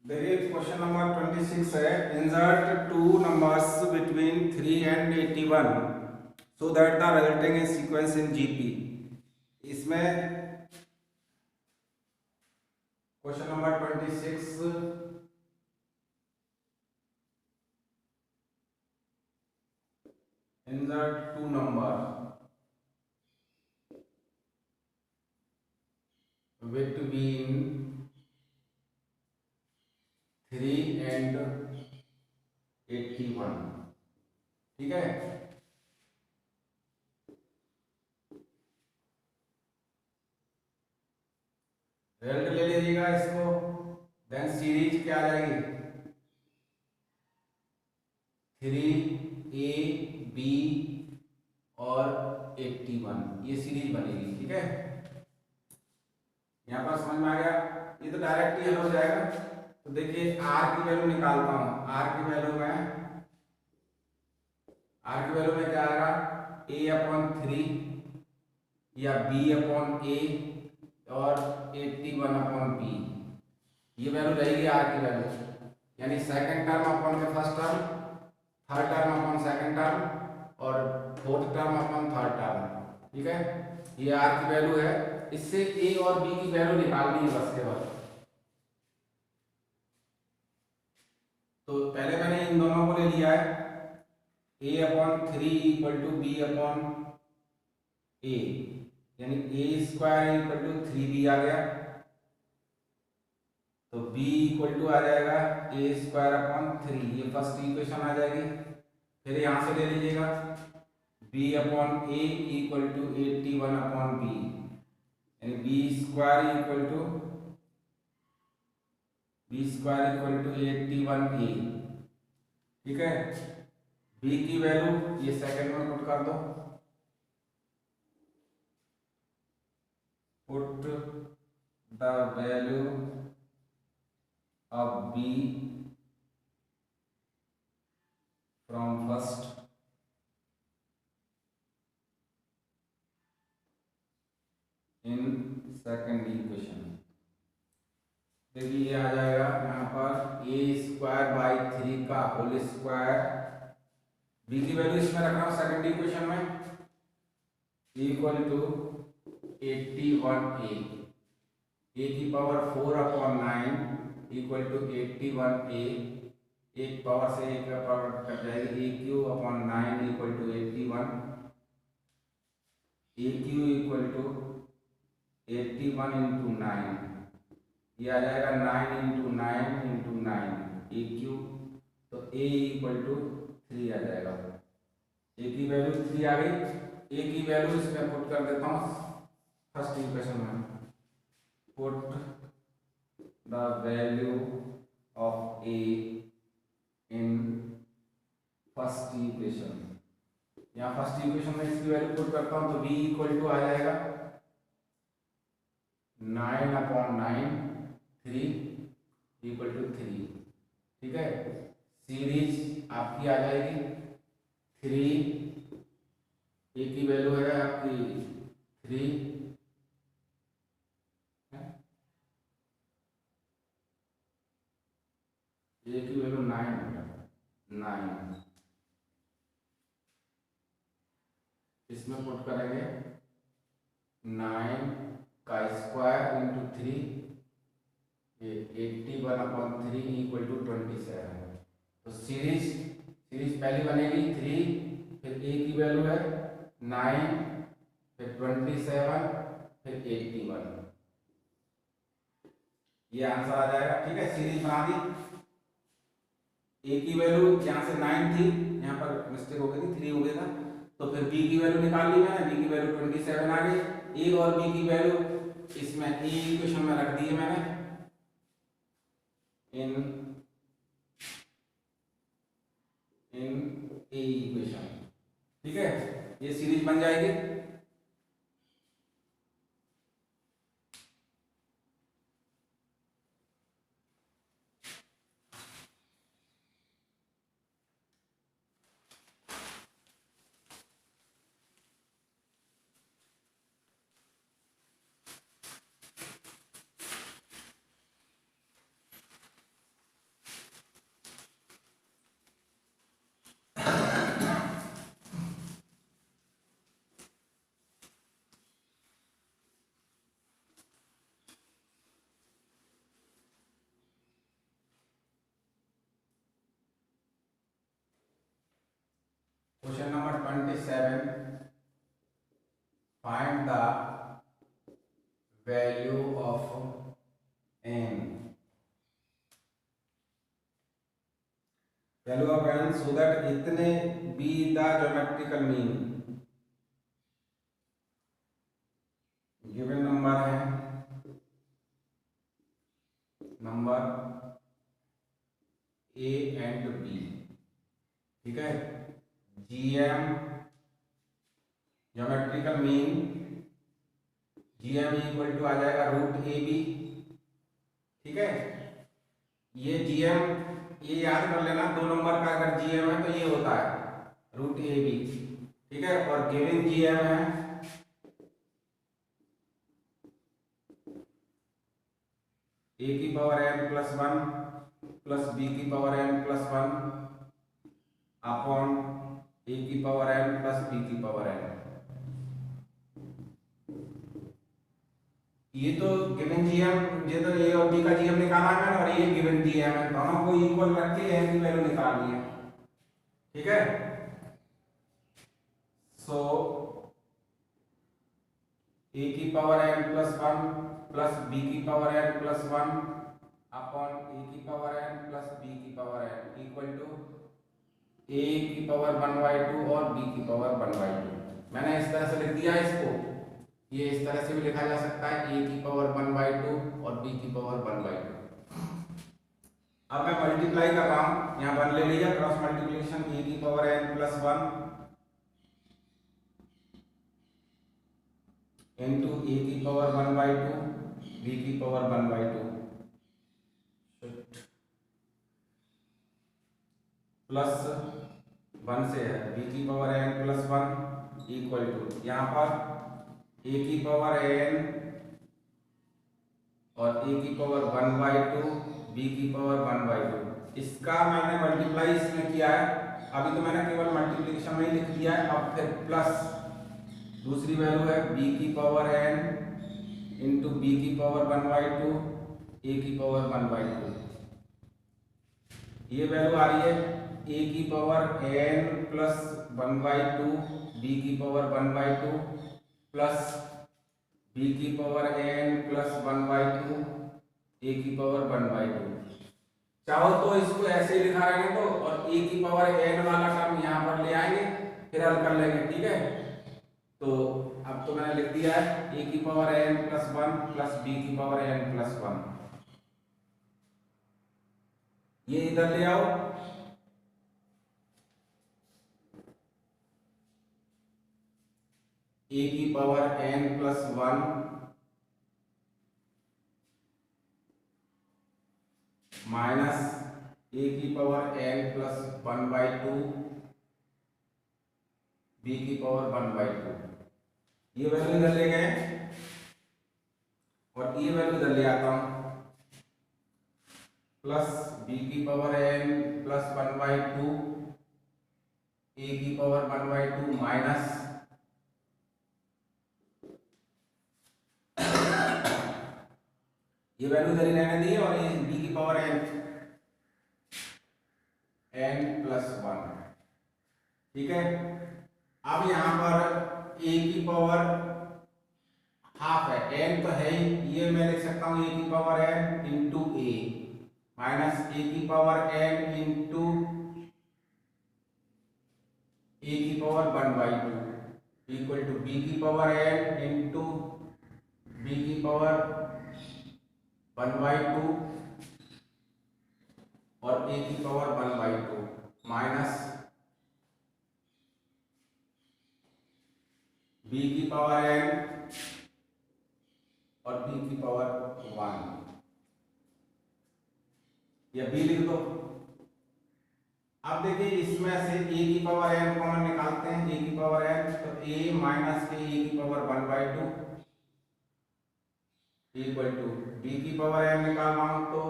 देखिए question number 26 है, insert two numbers between 3 and 81 so that the resulting is sequence in GP. इसमें question number 26, insert two number between 3 and 81। ठीक है, result ले लीजिएगा इसको, देन सीरीज क्या आ जाएगी, 3 A B और 81, ये सीरीज बनेगी। ठीक है, यहाँ पर समझ में आ गया। ये तो डायरेक्ट ही हल हो जाएगा। तो देखिए आर की वैल्यू निकालता हूँ। आर की वैल्यू में क्या आएगा, A/3 या B/A और 81/B, ये वैल्यू रहेगी आर की वैल्यू, यानी सेकंड टर्म अपॉन में first term, third term upon second term और fourth term upon third term. ठीक है, ये आर की वैल्यू है। इससे ए और बी की वैल्यू निकालनी है बस केवल। तो पहले मैंने इन दोनों को ले लिया है, A/3 इक्वल टू B/A, यानी A² इक्वल टू 3B आ गया। तो B इक्वल टू आ जाएगा A²/3, ये फर्स्ट इक्वेशन आ जाएगी। फिर यहां से ले लीजिएगा B/A इक्वल टू 81/B, यानी B² इक्वल टू 81A। ठीक है, B की वैल्यू ये सेकंड में पुट कर दो, put the value of B from first in second equation. देखिए ये आ जाएगा यहाँ पर A²/3 का होल स्क्वायर। B की वैल्यू इसमें रख रहा हूँ सेकंड इक्वेशन में, इक्वल टू 81A, A की पावर 4/9 इक्वल टू 81A, एक पावर से एक पावर कट जाएगी, AQ/9 equal to 81, AQ equal to 81 into 9, ये आ जाएगा 9 इंटू 9 इंटू 9 AQ। तो A इक्वल टू 3 आ जाएगा। A की वैल्यू 3 आ गई। A की वैल्यू इसमें पुट कर देता हूँ फर्स्ट इक्वेशन में, put the value of A in first equation. यहाँ फर्स्ट इक्वेशन में इसकी वैल्यू पुट करता हूँ, तो B इक्वल टू आ जाएगा 9/9 3 इक्वल टू 3। ठीक है, सीरीज आपकी आ जाएगी 3, ए की वैल्यू है आपकी 3, ए की वैल्यू 9, इसमें पुट करेंगे 9 का स्क्वायर इंटू 3, ये 81/3 इक्वल टू 27। तो सीरीज पहली बनेगी 3, फिर ए की वैल्यू है 9, फिर 27, फिर 81, ये आंसर आ जाएगा। ठीक है, सीरीज बना दी। ए की वैल्यू यहाँ से 9 थी, यहाँ पर मिस्टेक हो गई थी, 3 हो गया था। तो फिर बी की वैल्यू निकाल ली मैंने, बी की वैल्यू 27 आ गई। ए और बी की वैल्यू इसमें ए इक्वेशन में रख दी है मैंने, इन ए इक्वेशन। ठीक है, ये सीरीज बन जाएगी। Question number 27, find the value of n, value of n so that इतने be the geometrical mean. Given number है नंबर ए एंड बी, ठीक है। GM geometrical mean, GM equal to आ जाएगा रूट ए बी, ठीक है। ये GM ये याद कर लेना, 2 नंबर का अगर जीएम है तो ये होता है रूट ए बी, ठीक है। और गिवन जीएम है ए की power n plus 1 plus B की power n plus 1 upon A की पावर n प्लस बी की पावर n। ये तो गिवन जीएम, ये तो ए और बी का जीएम निकाला है और ये गिवन जीएम है, दोनों को इक्वल रख के n की वैल्यू निकालनी है, ठीक है। सो ए की power n plus 1 plus B की power n plus 1 upon A की पावर n प्लस बी की power n equal to A की पावर 1/2 और बी की पावर 1/2। मैंने इस तरह से लिख दिया है इसको, ये इस तरह से भी लिखा जा सकता है ए की पावर 1/2 और बी की पावर 1/2। अब मैं मल्टीप्लाई कर रहा हूं, यहां 1 ले लिया, क्रॉस मल्टीप्लिकेशन ए की power n plus 1 into a की पावर 1/2 बी की पावर 1/2 प्लस 1 से है बी की power n plus 1 equal to यहाँ पर ए की पावर n और ए की पावर 1/2 बी की पावर 1/2। इसका मैंने मल्टीप्लाई इसमें किया है, अभी तो मैंने केवल मल्टीप्लिकेशन में ही लिख दिया है। अब फिर प्लस दूसरी वैल्यू है बी की पावर n इंटू बी की पावर 1/2 ए की पावर 1/2। ये वैल्यू आ रही है ए की पावर n प्लस 1/2 बी की पावर 1/2 प्लस बी की पावर n प्लस 1/2 ए की पावर 1/2। चाहो तो इसको ऐसे ही लिखा रहेंगे तो, और ए की पावर n वाला टर्म यहाँ पर ले आएंगे, फिर हल कर लेंगे, ठीक है। तो अब तो मैंने लिख दिया है ए की power n plus 1 plus B की पावर n प्लस 1। ये इधर ले आओ, ए की power n plus 1 minus a की पावर n प्लस 1/2 बी की पावर 1/2। ये वैल्यू इधर ले गए और ये वैल्यू इधर ले आता हूं, प्लस बी की पावर n प्लस 1/2 ए की पावर 1/2 माइनस ये वैल्यू इधर ही रहने दी और ये बी की पावर n प्लस 1, ठीक है। अब यहां पर ए की पावर हाफ है, n तो है ही, ये मैं लिख सकता हूं ए की power n into A minus a की पावर n इंटू ए की पावर 1/2 इक्वल टू बी की पावर n इंटू बी की पावर 1/2 और ए की पावर 1/2 माइनस बी की पावर n और बी की पावर 1, या बी लिख दो। अब देखिए इसमें से a की पावर n कॉमन निकालते हैं, a की पावर n तो a माइनस a की पावर 1/2 इक्वल टू b की पावर n निकाल रहा हूं तो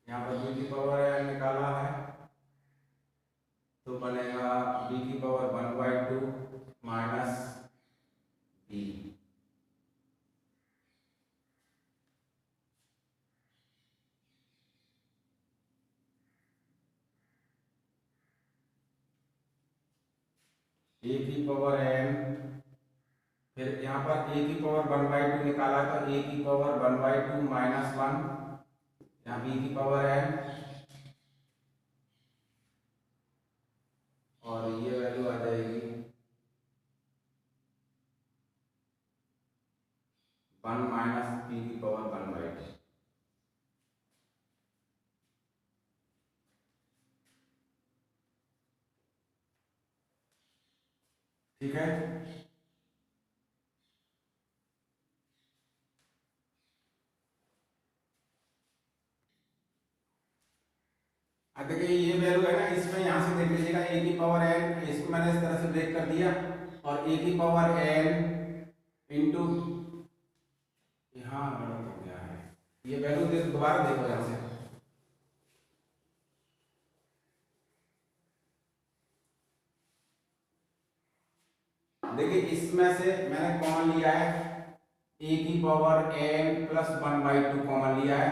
यहाँ पर b की पावर n निकाला है तो बनेगा b की पावर 1/2 माइनस b। ए की पावर n, फिर यहाँ पर a की पावर 1/2 निकाला तो a की पावर 1/2 माइनस 1, यहाँ b की पावर n, और ये वैल्यू आ जाएगी 1 माइनस b की पावर 1/2। ठीक है, अब देखिए ये वैल्यू है ना, इसमें यहाँ से देख लीजिएगा a की पावर n, इसको मैंने इस तरह से ब्रेक कर दिया, और a की पावर n इंटू, यहाँ गलत हो गया है, ये वैल्यू दोबारा देखो यहाँ से, देखिए इसमें से मैंने कॉमन लिया है a की पावर n प्लस 1/2 कॉमन लिया है,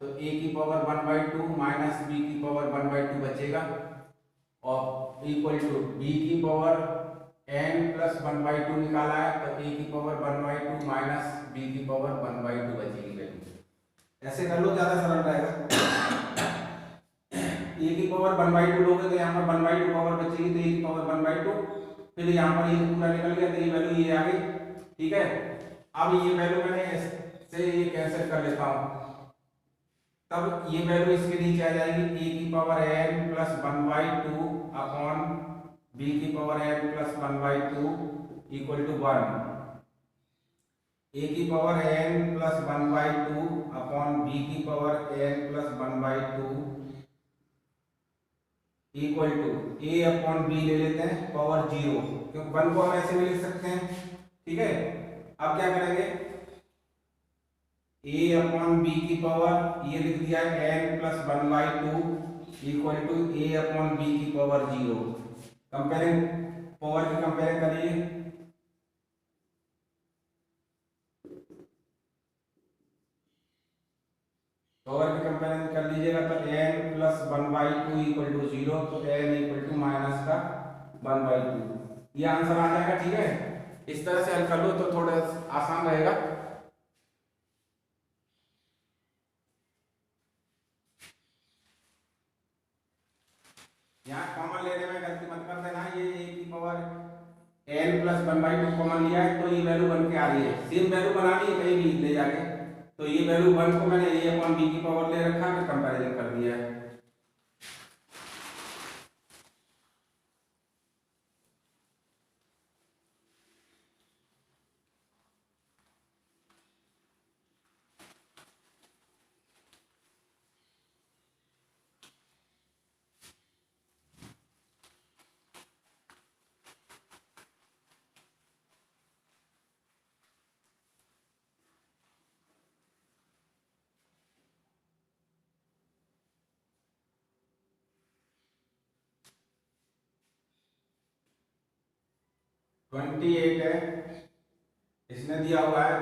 तो a की पावर 1/2 माइनस b की पावर 1/2 बचेगा, और इक्वल टू b की पावर n प्लस 1/2 निकाला है, तो a की पावर 1/2 माइनस b की पावर 1/2 बचेगी वैल्यू। ऐसे कर लो, ज्यादा सरल रहेगा। a की पावर 1/2 लोगे तो यहाँ पर 1/2 पावर बचेगी, तो a की पावर 1/2, फिर यहाँ पर ये पूरा निकल गया, तो ये वैल्यू ये आ गई। ठीक है, अब ये वैल्यू मैंने इससे ये कैंसिल कर लेता हूँ, तब ये वैल्यू इसके नीचे आ जाएगी, a की power n plus 1/2 upon b की power n plus 1/2 equal to 1, a की power n plus 1/2 upon b की power n plus 1/2 equal to a upon b ले लेते हैं पावर 0, क्योंकि 1 को हम ऐसे भी लिख सकते हैं। ठीक है, अब क्या करेंगे, a अपॉन b की पावर ये लिख दिया है n plus 1/2 equal to a upon b की पावर 0। कंपेयरिंग, पावर की कंपेयरिंग करिए, पावर की कंपेयरिजन कर लीजिएगा, तो n प्लस 1/2 इक्वल टू 0, तो n इक्वल टू माइनस का 1/2, ये आंसर आ जाएगा। ठीक है, इस तरह से हल कर लो तो थोड़ा आसान रहेगा। यहाँ कॉमन लेने में गलती मत कर देना, ये a की पावर n प्लस 1/2 कॉमन लिया है, तो ये वैल्यू बन के आ रही है, सेम वैल्यू बनानी है कहीं भी ले जाके, तो ये वैल्यू 1 को मैंने a अपॉन b की पावर ले रखा है, कंपैरिजन कर दिया है। ट्वेंटी 28 है, इसने दिया हुआ है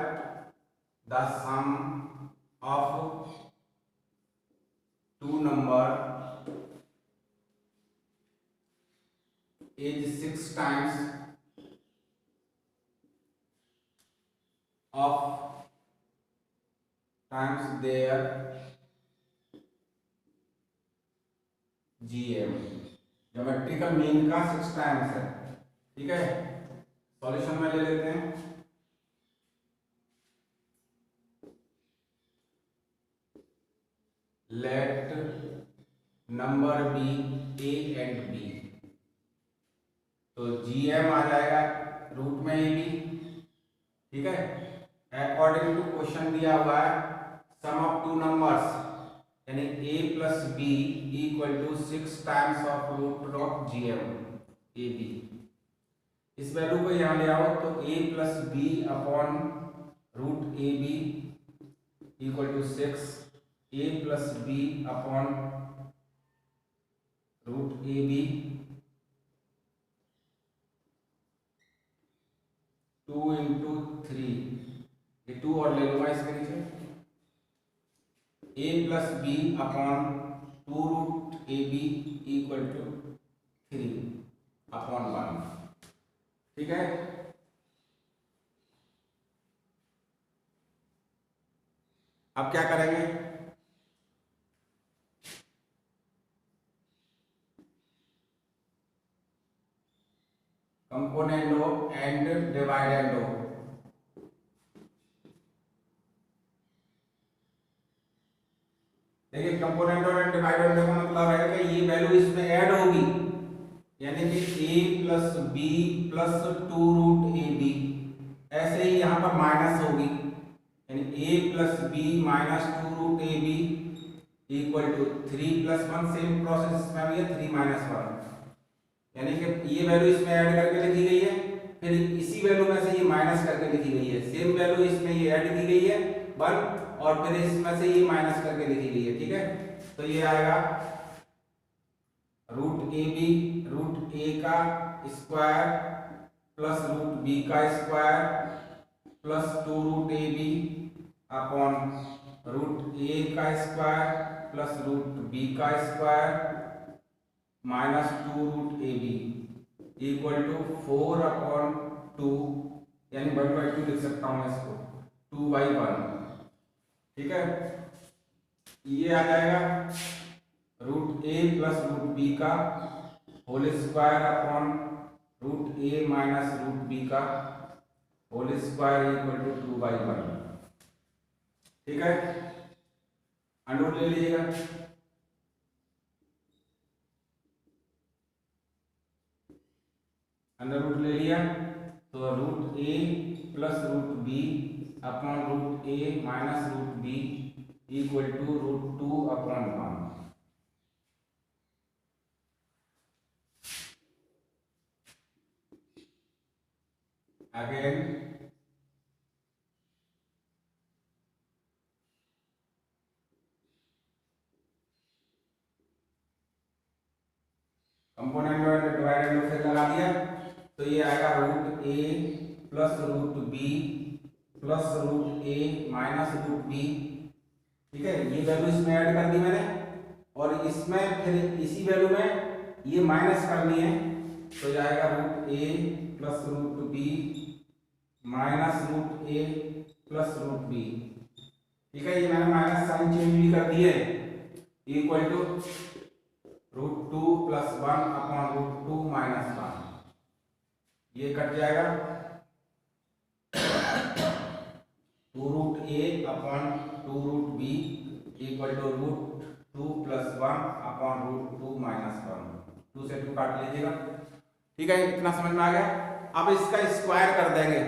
the sum of two number is 6 times of times their GM, geometrical mean का 6 टाइम्स है। ठीक है, सॉल्यूशन में ले लेते हैं, let number be a and b, तो GM आ जाएगा रूट में AB। ठीक है, अकॉर्डिंग टू क्वेश्चन दिया हुआ है सम ऑफ टू नंबर्स यानी a plus b equal to 6 times of root of GM AB। इस वैल्यू को यहाँ ले आओ, तो a plus b upon root AB equal to 6, a plus b upon root AB 2 into 3, ये 2 और ले लूंगा इसके नीचे, a plus b upon 2 root AB equal to 3 upon 1। ठीक है। अब क्या करेंगे, कंपोनेंट लो एंड डिवाइडेंड लो। देखिए कंपोनेंट और डिवाइडेंड का मतलब है कि ये वैल्यू इसमें ऐड होगी, यानी कि a plus B plus 2√ab, ऐसे ही यहाँ पर माइनस होगी, यानी a plus b minus 2√ab equal to 3 plus 1, same process में भी है 3 माइनस 1, यानी कि ये वैल्यू इसमें ऐड करके लिखी गई है, फिर इसी वैल्यू में से ये माइनस करके लिखी गई है, सेम वैल्यू इसमें ये ऐड की गई है 1 और फिर इसमें से ये माइनस करके लिखी गई है, ठीक है। तो ये आएगा रूट ए का स्क्वायर प्लस रूट बी का square plus 2√ab upon root A का स्क्वायर प्लस रूट बी का square minus 2√ab equal to 4/2, यानी 1/2 लिख सकता हूँ इसको, 2/1, ठीक है। ये आ जाएगा root A plus root B का whole square upon root A minus root B का होल स्क्वायर इक्वल टू 2/1, ठीक है। अंडर ले लीजिएगा, अंडर रूट ले लिया तो root A plus root B upon root A minus root B equal to √2/1। Again component और डिवाइडेंड से लगा दिया, तो ये आएगा root A plus root B plus root A minus root B, ठीक है। ये वैल्यू इसमें ऐड कर दी मैंने, और इसमें फिर इसी वैल्यू में ये माइनस करनी है, तो जाएगा root A plus root B minus root A plus root B, ठीक है। ये मैंने माइनस साइन चेंज भी कर दिए, इक्वल टू √2 + 1 अपॉन √2 - 1, ये कट जाएगा 2√a upon 2√b equal to √2 + 1 upon √2 - 1, 2 से 2 काट लीजिएगा, ठीक है। इतना समझ में आ गया। अब इसका स्क्वायर कर देंगे,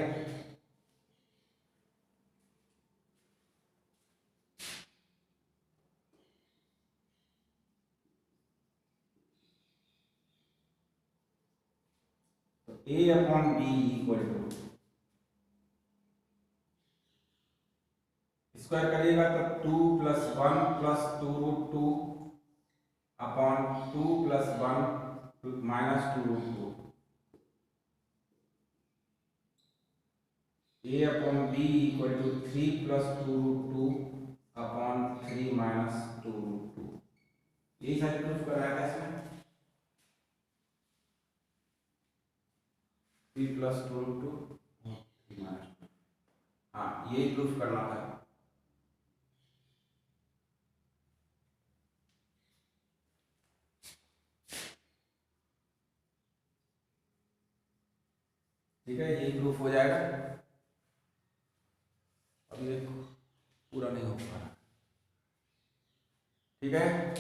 तो a upon b equal to, square करिएगा तो 2 + 1 + 2√2 upon 2 + 1 - 2√2, a upon b equal to 3 + 2√2 upon 3 - 2√2, यही सारी प्रूफ कराया था इसमें, 3 + 2√2 3 - हाँ यही प्रूफ करना था। ठीक है, यही प्रूफ हो जाएगा। अब ये पूरा नहीं हो पा रहा, ठीक है।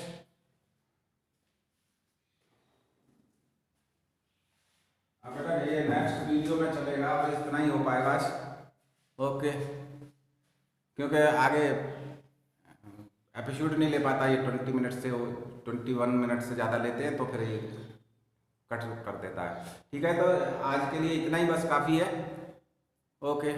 अब बेटा ये नेक्स्ट वीडियो में चलेगा, अब इतना ही हो पाएगा आज, ओके, क्योंकि आगे एपिसोड नहीं ले पाता, ये 20 मिनट से 21 मिनट से ज़्यादा लेते हैं तो फिर ये कट कर देता है, ठीक है। तो आज के लिए इतना ही बस काफ़ी है, ओके।